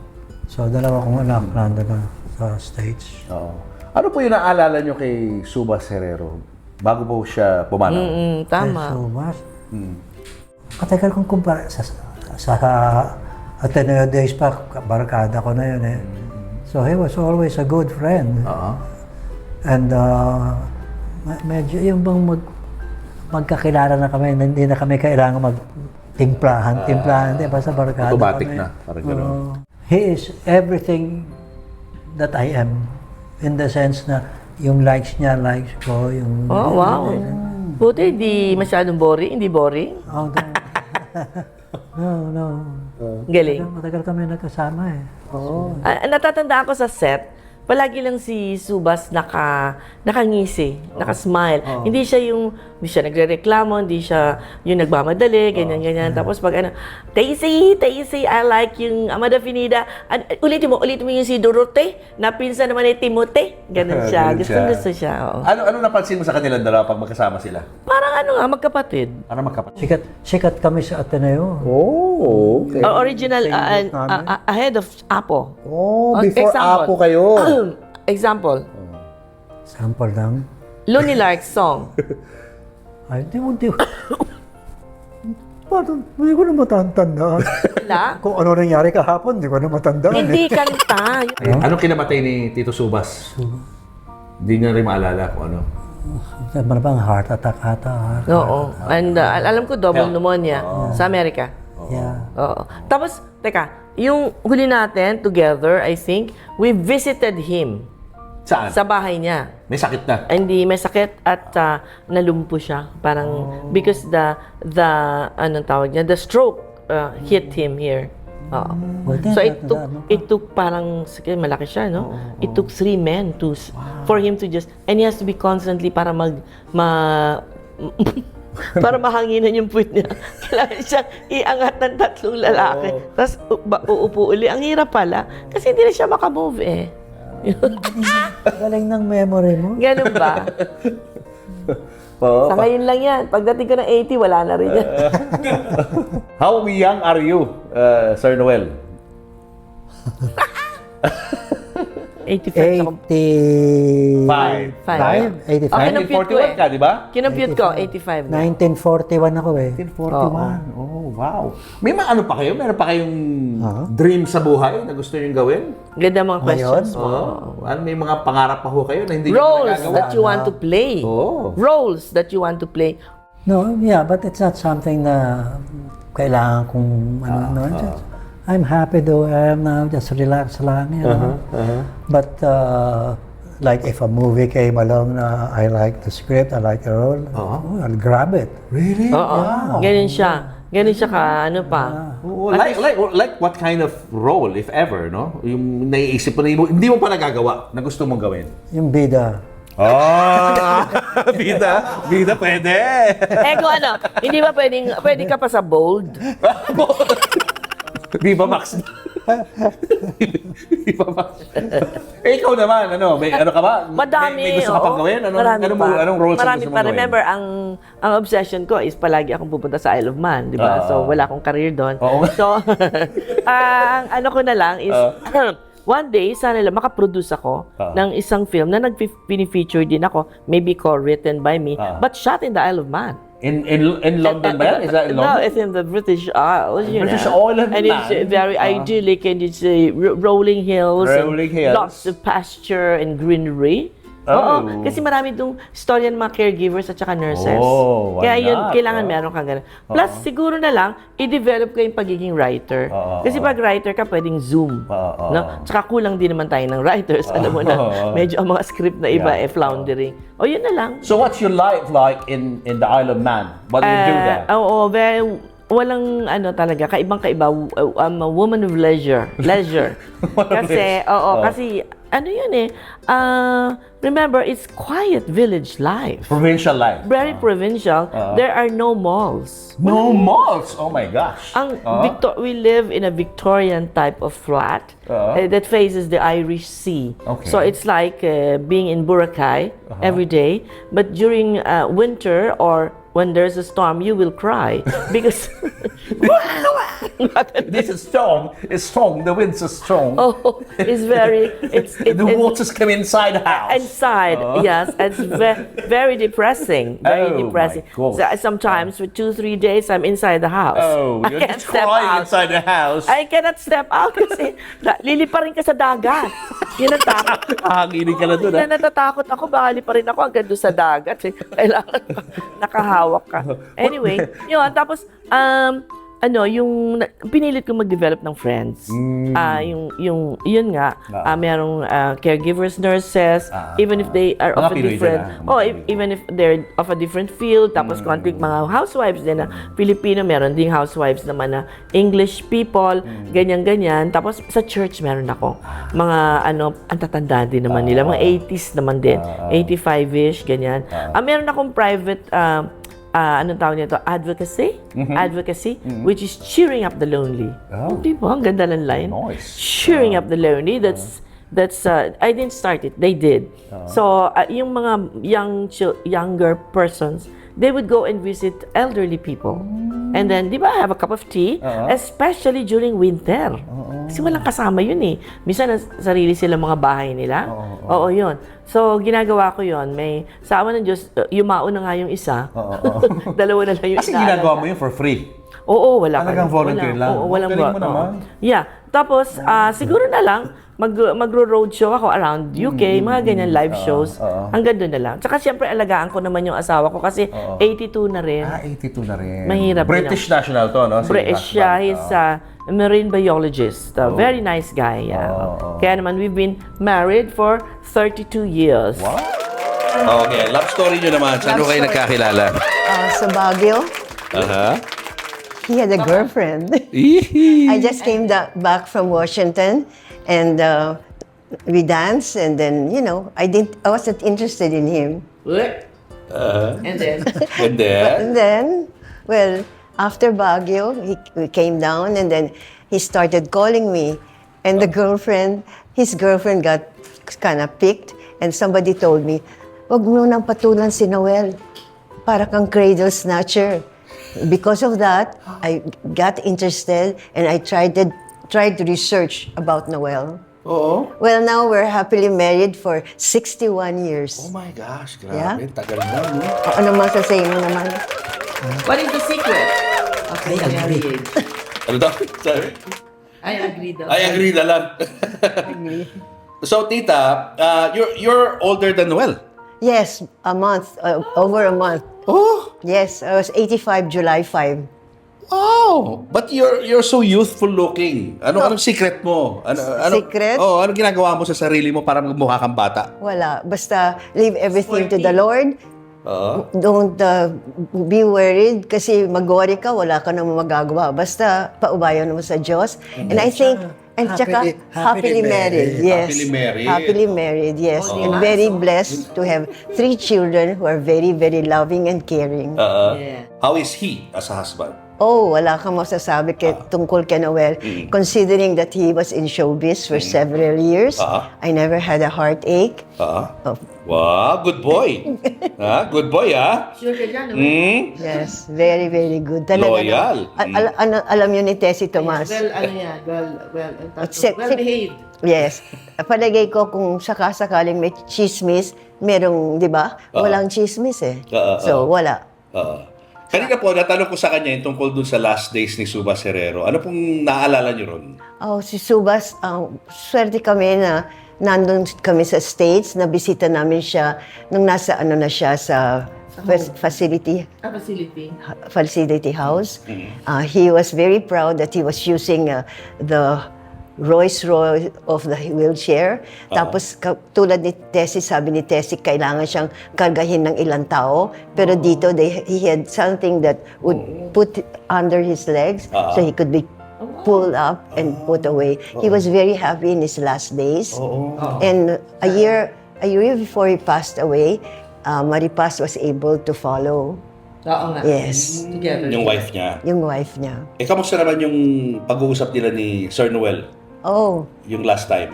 So, dalawa kong anak nandun na sa States. Oo. Ano po yung naalala nyo kay Subas Herrero bago po siya pumanaw? Tama. So much. Matagal kong kumpara sa Ateneo days pa, barkada ko na yun eh. So he was always a good friend. Oo. And medyo yung bang magkakilala na kami, hindi na kami kailangan magtimplahan, di ba sa barkada Automatic kami. na, parang gano'n. He is everything that I am. In the sense na yung likes niya, likes ko, yung... Oh, wow. Buti, di masyadong boring. Hindi boring. Oh, no. Galing. Matagal kami nagkasama eh. Oo. Natatandaan ko sa set, palagi lang si Subas nakangisi, nakasmile. Hindi siya nagrereklamo, hindi siya yung nagmamadali, ganyan. Tapos pag Daisy, I like yung Amada Finida. Ulitin mo yung si Dorote, na pinsan naman ni Timote. Ganun siya. Gusto siya. Oo. Ano napansin mo sa kanilang dalawa pag magkasama sila? Parang magkapatid. Para magkapatid. Sikat kami sa Ateneo. Oh, okay. Original, ahead of Apo. Oh, before Apo kayo. Example, Sample lang. Looney Lark's song. Ay, hindi ko. Parang, hindi ko na matandaan. Wala? Kung ano nangyari kahapon, hindi ko na matandaan. Hindi kanta. Anong kinamatay ni Tito Subas? Hindi niya rin maalala kung ano. Ano bang heart attack ata? Oo. And alam ko double pneumonia sa Amerika. Yeah. Oo. Tapos, teka, yung huli natin together, I think, we visited him Saan? sa bahay niya. May sakit na. Hindi, may sakit at nalumpo siya. Parang, because anong tawag niya, the stroke hit him here. Oo. Well, So it took parang, sige, malaki siya, no? It took 3 men for him to just, and he has to be constantly para para mahanginan yung puwit niya. Kailangan siya iangat ng 3 lalaki. Tapos uupo uli. Ang hirap pala. Kasi hindi na siya makamove eh. Galing ng memory mo. Ganun ba? Oo. Sa ngayon lang yan. Pagdating ko ng 80, wala na rin yan. How young are you, Sir Noel? 85 ako. 5. 85? Okay, kinumpute ko 1941 ka, di ba? Kinumpute ko, 85 na. 1941 ako eh. 1941. Oh, wow. May mga ano pa kayo? Meron pa kayong dream sa buhay na gusto nyo gawin? Ganda mga questions mo. Ano, may mga pangarap pa ho kayo na hindi nyo Roles nagagawa? that you want to play. Oh. Roles that you want to play. No, yeah, but it's not something na kailangan kong I'm happy though I am now, just relax lang, you know. But like if a movie came along na I like the script, I like the role, I'll grab it. Really? Oo. Ganun siya. Ganun siya ka, ano pa. Oh, like what kind of role, if ever, no? Yung naiisip mo na hindi mo pa nagagawa na gusto mong gawin? Yung bida. Oh! Bida pwede! Kung ano, hindi ba pwede ka pa sa bold? Viva Max. Viva Max. Ikaw naman, may ano ka ba? Madami. May gusto ka pang gawin? Anong roles ang Marami gusto mong pa. gawin? Remember, ang obsession ko is palagi akong pupunta sa Isle of Man, di ba? So, wala akong career doon. Oo. So, ang ano ko na lang is, one day, sana lang makaproduce ako ng isang film na nag-feature din ako, maybe co-written by me, but shot in the Isle of Man. In London ba yan? Is that in No, London? it's in the British Isles, you British know. Isles And it's very idyllic, and it's rolling hills, Rolling hills. lots of pasture and greenery. Oo, kasi marami itong storya ng mga caregivers at saka nurses. Oh, why Kaya yun, not? kailangan meron kang ganun. Plus, siguro na lang, i-develop ko yung pagiging writer. Kasi pag writer ka, pwedeng Zoom. No? Tsaka kulang din naman tayo ng writers. Alam mo na, medyo ang mga script na iba floundering. O yun na lang. So what's your life like in the Isle of Man? What do you do there? Oo, walang ano talaga, kaibang-kaiba. I'm a woman of leisure. Leisure. Kasi, kasi ano yun eh, remember, it's quiet village life. Provincial life. Very provincial. There are no malls. No malls! Oh my gosh! We live in a Victorian type of flat that faces the Irish Sea. Okay. So it's like being in Boracay every day. But during winter or when there's a storm, you will cry because This is strong. It's strong. The winds are strong. it's very The waters come inside the house. inside. Yes, it's very depressing. Very Oh, depressing. my gosh. So, sometimes for 2-3 days, I'm inside the house. I You're can't just step crying out. inside the house. I cannot step out kasi liliparin ka sa dagat. Yun ang takot. Hanginig ka na doon, Na natatakot ako, baka liparin ako hanggang doon sa dagat. Kailangan nakahawak ka. Anyway, yun. Tapos, pinilit ko mag-develop ng friends. Yun nga, merong caregivers, nurses, even if they are of a Pinoy different, dyan, even if they're of a different field, tapos konting mga housewives din na Filipino, meron ding housewives naman na English people, ganyan-ganyan. Tapos sa church meron ako. Mga ang tatanda din naman nila, mga 80s naman din, 85-ish, ganyan. Meron akong private anong tawag nito? Advocacy, which is cheering up the lonely. Di ba? Ang ganda ng line. Nice. Cheering up the lonely. That's I didn't start it. They did. So yung mga younger persons, they would go and visit elderly people. And then, di ba, have a cup of tea, especially during winter. Kasi walang kasama yun eh. Minsan, sarili sila mga bahay nila. Oo, yun. So, ginagawa ko yun. Sa awa ng Diyos, yumao na nga yung isa. Dalawa na lang yung Kasi isa. ginagawa mo yun for free. Oo, wala ka. Talagang volunteer lang. Oo, walang Galing mo naman. Yeah. Tapos, siguro na lang, magro-roadshow ako around UK, mga ganyan live shows. Hanggang doon na lang. Tsaka siyempre, alagaan ko naman yung asawa ko kasi 82 na rin. 82 na rin. Mahirap British national to, no? Si British husband. siya. He's a marine biologist. A very nice guy. Yeah. Kaya naman, we've been married for 32 years. Wow. Okay, love story nyo naman. Saan Love kayo story. nagkakilala? Sa Baguio, he had a girlfriend. I just came back from Washington, and we danced, and then I wasn't interested in him. And then? And then? And then, well, after Baguio, we came down, and then he started calling me, and his girlfriend got kind of picked, and somebody told me, "Wag mo nang patulan si Noel, para kang cradle snatcher." Because of that, I got interested, and I tried to research about Noel. Oo. Well, now we're happily married for 61 years. Oh my gosh, grabe. Yeah. Tagal na, no? Ano masasabi mo naman? What is the secret of the marriage? Ano daw? Sorry? I agree daw. I agree na lang. So, tita, you're older than Noel. Yes, a month, over a month. Oh, Yes, I was 85, July 5. wow. But you're so youthful looking. Anong secret mo? Secret? Anong ginagawa mo sa sarili mo para magmukha kang bata? Wala, basta leave everything to the Lord. Oo. Don't be worried kasi mag-worry ka, wala ka namang magagawa. Basta paubayan mo sa Diyos. And I think, and tsaka happily married. Yes. Happily married. Happily married, yes. And very blessed to have 3 children who are very, very loving and caring. Yeah. How is he as a husband? Oh, wala kang masasabi tungkol kay Noel. Considering that he was in showbiz for several years, I never had a heartache. Oh, Wow, good boy. Good boy, ha? Sure ka dyan, no? yes, very, very good. Talaga Loyal. alam yun ni Tessie Tomas. Well behaved. Yes. Palagay ko kung sakasakaling may chismis, merong, di ba? Walang chismis eh. So, wala. Kanina po, natanong ko sa kanya yung tungkol dun sa last days ni Subas Herrero. Ano pong naaalala niyo ron? Oh, si Subas, swerte kami na nandun kami sa States, nabisita namin siya nung nasa na siya sa facility house. He was very proud that he was using the Rolls Royce of the wheelchair. Tapos tulad ni Tessie, sabi ni Tessie, kailangan siyang kargahin ng ilang tao. Pero dito, he had something that would put under his legs so he could be pulled up and put away. He was very happy in his last days. And a year before he passed away, Maripas was able to follow. Oo nga. Yes, Together. Yung wife niya. yung wife niya. Kamusta naman yung pag-uusap nila ni Sir Noel Oh, yung last time?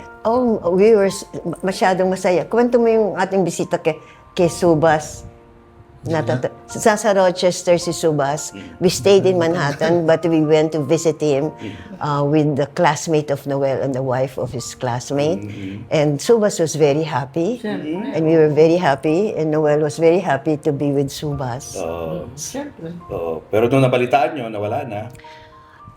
we were masyadong masaya. Kwento mo yung ating bisita kay Subas. Sa Rochester si Subas. We stayed in Manhattan, but we went to visit him with the classmate of Noel and the wife of his classmate. And Subas was very happy. And we were very happy. And Noel was very happy to be with Subas. Siyempre. Pero nung nabalitaan nyo, nawala na.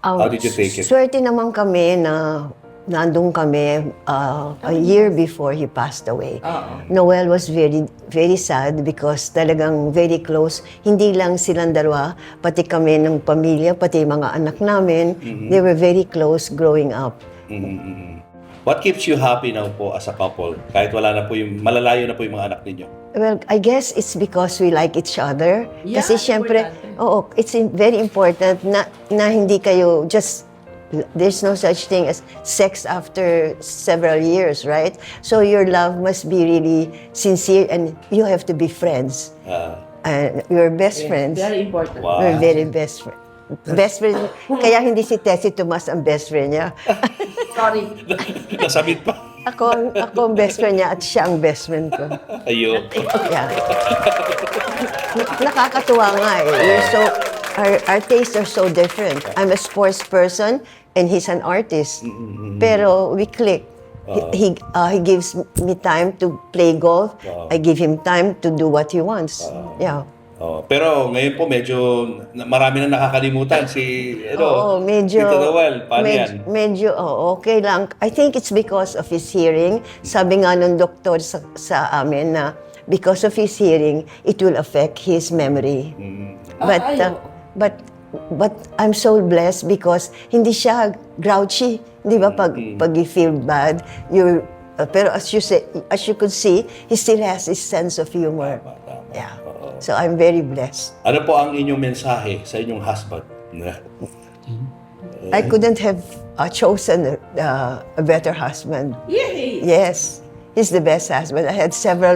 How did you take it? Swerte naman kami na nandun kami a year before he passed away. Noel was very, very sad because talagang very close. Hindi lang silang dalawa, pati kami ng pamilya, pati mga anak namin. They were very close growing up. What keeps you happy now po as a couple? Kahit wala na po yung, malalayo na po yung mga anak ninyo. Well, I guess it's because we like each other. Yeah, Kasi syempre, importante. it's very important na hindi kayo just, there's no such thing as sex after several years, right? So your love must be really sincere and you have to be friends. And you're best friends. Very important. Wow. We're very best friends. Best friend. Kaya hindi si Tessie Tomas ang best friend niya. Sorry. Nasabit pa. Ako ang best friend niya at siya ang best friend ko. Ayun. Yeah. Nakakatuwa nga eh. Our tastes are so different. I'm a sports person and he's an artist. Pero we click. He gives me time to play golf. I give him time to do what he wants. Yeah. Pero ngayon po medyo marami na nakakalimutan si Medyo, Tito Noel. Paano yan? Medyo, okay lang. I think it's because of his hearing. Sabi nga nung doktor sa amin na because of his hearing, it will affect his memory. But I'm so blessed because hindi siya grouchy. Di ba? Pag you feel bad, pero as you could see, he still has his sense of humor. Yeah. So I'm very blessed. Ano po ang inyong mensahe sa inyong husband? I couldn't have chosen a better husband. Yay! Yes, he's the best husband. I had several,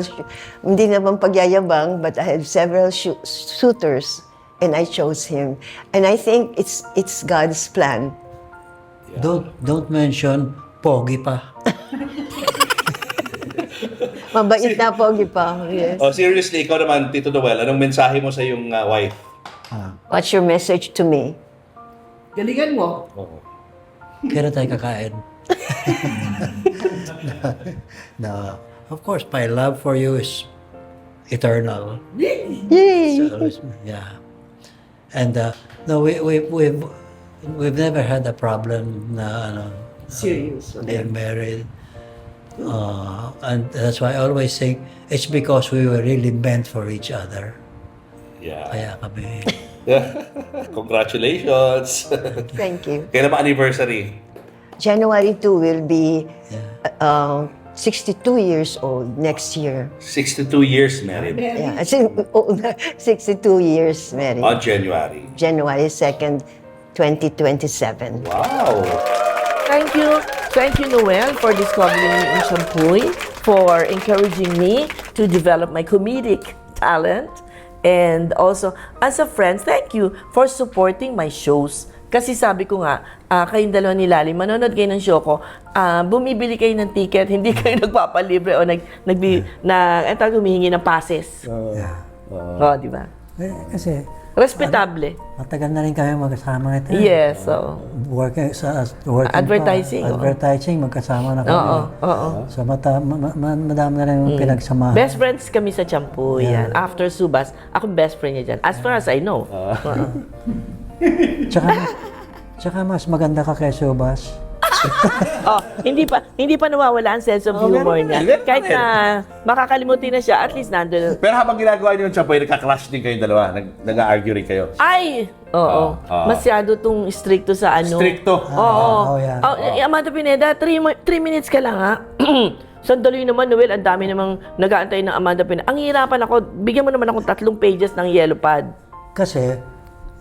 hindi naman pagyayabang, but I had several suitors, and I chose him. And I think it's God's plan. Don't mention pogi pa. Mabait na pogi pa. Yes. Seriously, ikaw naman, Tito Noel, anong mensahe mo sa iyong wife? What's your message to me? Galingan mo. Kailan tayo kakain? No. Of course, my love for you is eternal. Yay! So, yeah. And no, we've never had a problem na Serious. they're married. And that's why I always think it's because we were really meant for each other. Yeah. Kaya kami. Congratulations. Thank you. Kailan ba anniversary? January 2 will be 62 years old next year. 62 years married. Yeah, 62 years married. On January. January 2nd, 2027. Wow. Thank you, Noel, for discovering me in Champuy, for encouraging me to develop my comedic talent, and also, as a friend, thank you for supporting my shows. Kasi sabi ko nga, kayong dalawa ni Lali, manonood kayo ng show ko, bumibili kayo ng ticket, hindi kayo nagpapalibre o humihingi ng passes. Di ba? Kasi Respetable. matagal na rin kami magkasama ito. Yes, so. Working Advertising, oo. Advertising, magkasama na kami. Oo. So madami na rin yung pinagsamahan. Best friends kami sa Champuy. Yan. After Subas, ako best friend niya dyan. As far as I know. Tsaka mas maganda ka kay Subas. Hindi pa nawawala ang sense of humor niya. meron Kahit pa rin. na makakalimutin na siya, at least nandun. Pero habang ginagawa niyo yung champoy, nagka-clash din kayong dalawa. Nag-argue rin kayo. Ay! Oo. Masyado tong stricto sa ano. Stricto. Oo. yeah. Amanda Pineda, 3 minutes ka lang ha. Sandali naman, Noel, ang dami namang nag-aantay ng Amanda Pineda. Ang hirapan ako, bigyan mo naman akong 3 pages ng yellow pad. Kasi,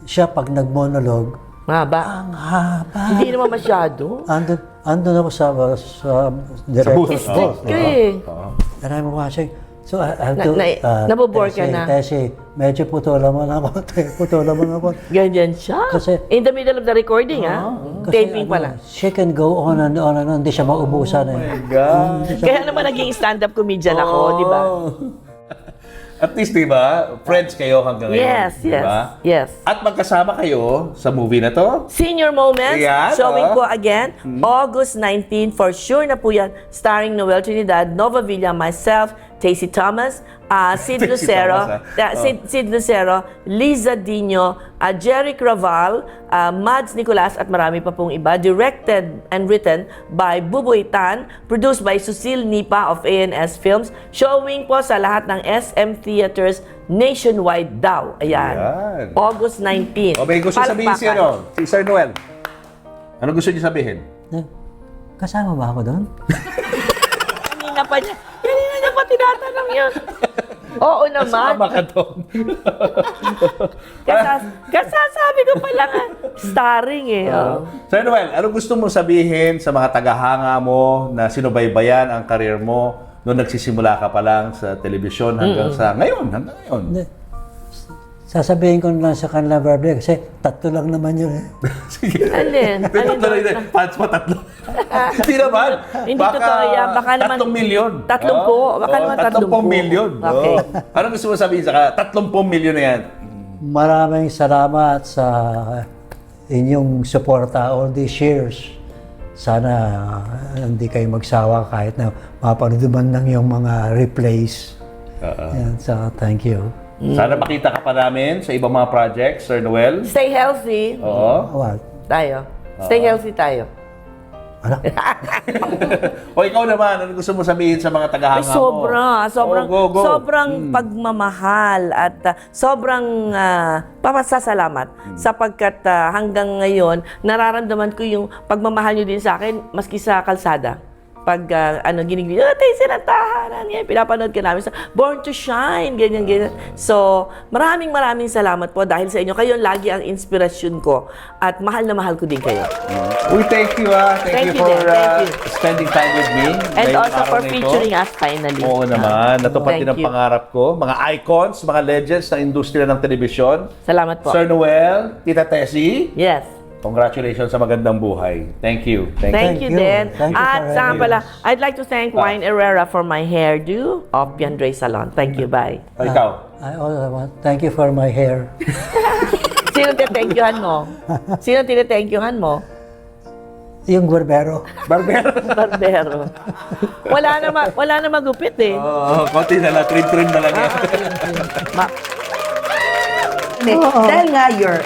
siya pag nag-monologue, Mahaba. ang haba. Hindi naman masyado. Andun ako sa director's booth. booth. Ka eh. And I'm watching. So I have to... nabobore ka na. Kasi medyo putulan mo ako. Putulan mo ako. Ganyan siya. Kasi- In the middle of the recording, ha? Taping pala. She can go on and on and on. Hindi siya maubusan eh. God. Kaya naman naging stand-up comedian ako, di ba? At least, di ba, friends kayo hanggang ngayon. Yes, di yes, ba? yes. At magkasama kayo sa movie na to. Senior Moments, Yan, showing oh. po again, August 19, for sure na po yan, starring Noel Trinidad, Nova Villa, myself, Tacy Thomas, Sid Tacy Lucero, Thomas, Sid Lucero, Liza Dino, Jerry Craval, Mads Nicolas, at marami pa pong iba. Directed and written by Buboy Tan, produced by Susil Nipa of ANS Films, showing po sa lahat ng SM Theaters nationwide daw. Ayan. Ayan. August 19. O may gusto sabihin si, Palakpakan. si Sir Noel. Ano gusto niyo sabihin? Kasama ba ako doon? Kanina niya pa tinatanong yun. Oo naman. Kasama ka doon. Kasasabi ko pa lang, starring eh. Oh. Sir Noel, ano gusto mong sabihin sa mga tagahanga mo na sinubaybayan ang karir mo noong nagsisimula ka pa lang sa telebisyon hanggang sa ngayon? Hanggang ngayon. Hindi. Sasabihin ko lang sa kanila, Barbie, kasi 3 lang naman yun eh. Sige. Alin? Tatlo lang yun. Fans mo, 3. Hindi naman. Hindi totoo yan. Baka naman 3 milyon. 30. Baka naman 30 milyon. Okay. Ano gusto mo sabihin sa 30 milyon na yan? Maraming salamat sa inyong suporta all these years. Sana hindi kayo magsawa kahit na mapanood man lang yung mga replays. Yan, so thank you. Sana makita ka pa namin sa ibang mga projects, Sir Noel. Stay healthy Oo. What? tayo. Stay healthy tayo. Ano? O ikaw naman, ano gusto mo sabihin sa mga tagahanga Ay, mo? Go. sobrang pagmamahal at sobrang papasasalamat sapagkat hanggang ngayon nararamdaman ko yung pagmamahal nyo din sa akin maski sa kalsada. Pag ginigil, tayo silang tahanan, yan, pinapanood ka namin sa Born to Shine, ganyan. So, maraming salamat po dahil sa inyo. Kayo lagi ang inspirasyon ko at mahal na mahal ko din kayo. Uy, thank you Thank you Thank you for din, thank you. spending time with me. And ngayong also araw for na ito. featuring us finally. Oo naman. Natupad Thank din ang you. pangarap ko. Mga icons, mga legends ng industriya ng telebisyon. Salamat po. Sir Noel, Tita Tessie, Yes. congratulations sa magandang buhay. Thank you. Thank you you. din. Thank you At for saan having pala, I'd like to thank Wine Herrera for my hairdo of Piandre Salon. Thank you, bye. O, ikaw. I also want thank you for my hair. Sino tithankyuhan mo? Sino tinithankyuhan mo? Yung barbero. Barbero. Barbero. Wala na magupit eh. Oo, konti na lang. Trim na lang yan. Dahil nga you're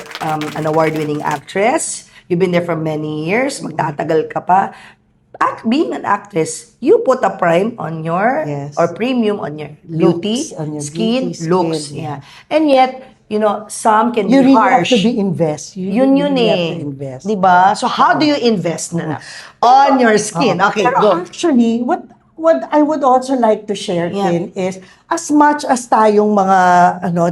an award-winning actress, you've been there for many years, magtatagal ka pa. Being an actress, you put a prime on your, Yes. or premium on your beauty, Looks, on your skin, beauty, looks. skin, Yeah. And yet, some can You be really have harsh. to be invest. Yun really have eh. to invest. Diba? So how do you invest na on your skin? Okay, Pero go. actually, what I would also like to share Yeah. in is as much as tayong mga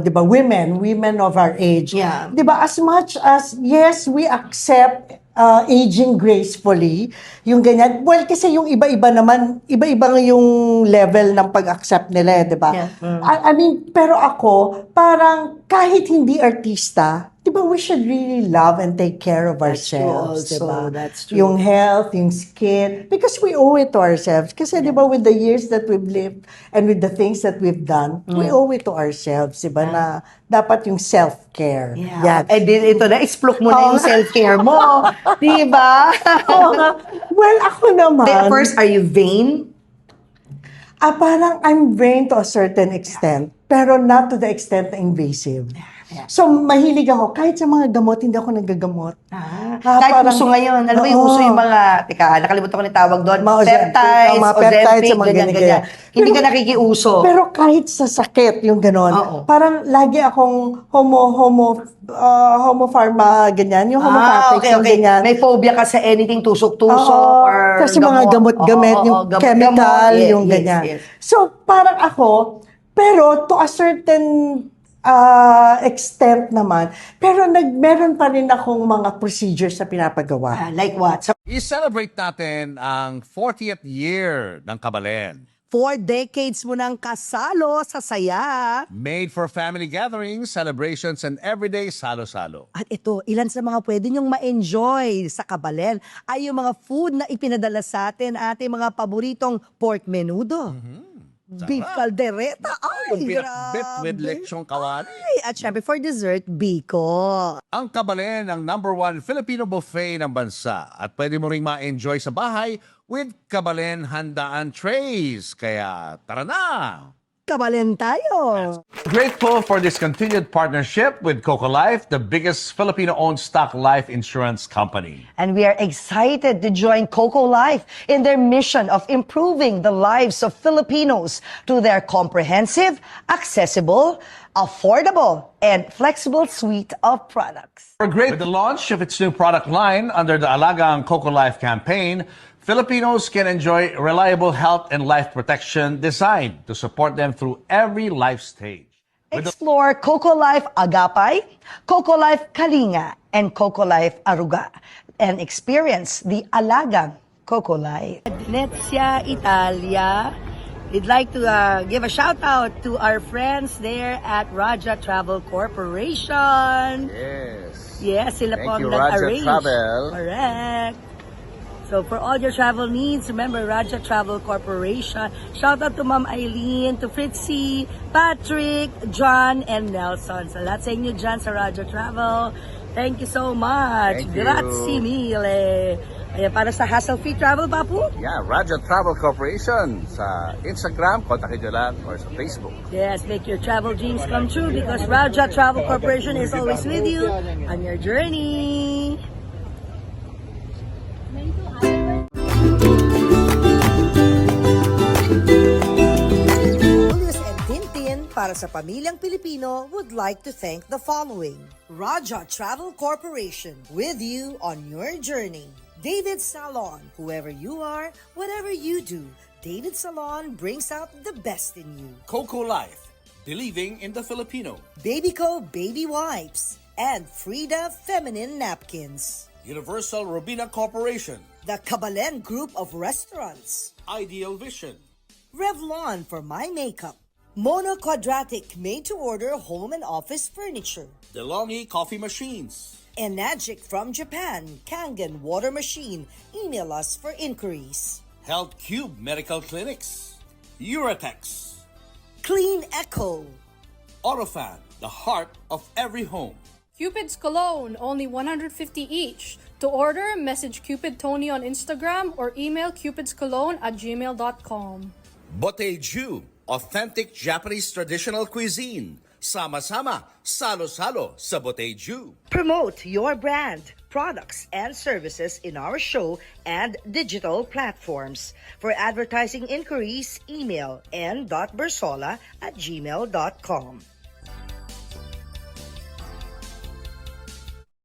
'di ba, women of our age. Yeah. 'Di ba, as much as yes, we accept aging gracefully, yung ganyan. Well, kasi yung iba-iba naman, iba-iba yung level ng pag-accept nila, 'di ba? Yeah. I mean, pero ako, parang kahit hindi artista, 'di ba, we should really love and take care of ourselves, also, 'di ba? that's true. Yung health, yung skin, because we owe it to ourselves. Kasi, di ba, with the years that we've lived and with the things that we've done, we owe it to ourselves, di ba, na dapat yung self-care. Yeah. Eh, ito na, explore mo na yung self-care mo. Diba? Oo nga. Well, ako naman, First, are you vain? parang I'm vain to a certain extent. pero not to the extent na invasive. So, mahilig ako. Kahit sa mga gamot, hindi ako nagagamot. Kahit parang- uso ngayon, alam mo yung uso yung mga, nakalimutan ko na yung tawag doon, Mga Ozempic, peptides, mga peptides, Ozempic, mga ganyan. ganyan. Hindi ka nakikiuso. Pero kahit sa sakit, yung ganon, Oo. parang lagi akong homo pharma, ganyan, yung homopathic, okay. yung ganyan. May phobia ka sa anything tusok-tusok Oo, or kasi mga gamot-gamit, yung chemical, Yes, yung ganyan. yes. So, parang ako, pero to a certain extent naman, pero meron pa rin akong mga procedures na pinapagawa. Like what? So, I-celebrate natin ang 40th year ng Kabalen. 4 decades mo nang kasalo sa saya. Made for family gatherings, celebrations, and everyday salo-salo. At ito, ilan sa mga pwede nyong ma-enjoy sa Kabalen ay yung mga food na ipinadala sa atin, ating mga paboritong pork menudo, beef caldereta, ay, Yung pinakbit with grabe. lechong kawali. Ay, at syempre for dessert, biko. Ang Kabalen ang #1 Filipino buffet ng bansa at pwede mo ring ma-enjoy sa bahay with Kabalen handaan trays. Kaya tara na! Kabalen tayo. Grateful for this continued partnership with Coco Life, the biggest Filipino-owned stock life insurance company. and we are excited to join Coco Life in their mission of improving the lives of Filipinos through their comprehensive, accessible, affordable, and flexible suite of products. We're great with the launch of its new product line under the Alagang Coco Life campaign. Filipinos can enjoy reliable health and life protection designed to support them through every life stage. Explore Coco Life Agapay, Coco Life Kalinga, and Coco Life Aruga, and experience the Alagang Coco Life. Venezia, Italia. We'd like to give a shout out to our friends there at Raja Travel Corporation. Yes. Yes, sila Thank po ang you, Raja nag-arrange. Travel. Correct. So for all your travel needs, remember Raja Travel Corporation. Shout out to Ma'am Eileen, to Fritzy, Patrick, John, and Nelson. So lahat sa inyo dyan sa Raja Travel. Thank you so much. Thank you. Grazie mille. Ayan, para sa hassle-free travel, Papu? Yeah, Raja Travel Corporation sa Instagram, kontakin nyo lang, or sa Facebook. Yes, make your travel dreams come true because Raja Travel Corporation is always with you on your journey. Julius and Tintin para sa pamilyang Pilipino would like to thank the following. Raja Travel Corporation, with you on your journey. David Salon, whoever you are, whatever you do, David Salon brings out the best in you. Coco Life, believing in the Filipino. Babyco Baby Wipes and Frida Feminine Napkins. Universal Robina Corporation. The Kabalen Group of Restaurants. Ideal Vision. Revlon for my makeup. Mono Quadratic made-to-order home and office furniture. DeLonghi Coffee Machines. Enagic from Japan, Kangen Water Machine. Email us for inquiries. Health Cube Medical Clinics. Uratex. Clean Echo. Autofan, the heart of every home. Cupid's Cologne, only 150 each. To order, message Cupid Tony on Instagram or email cupidscologne@gmail.com. Boteju, authentic Japanese traditional cuisine. Sama-sama, salo-salo sa Boteju. Promote your brand, products, and services in our show and digital platforms. For advertising inquiries, email n.bersola@gmail.com.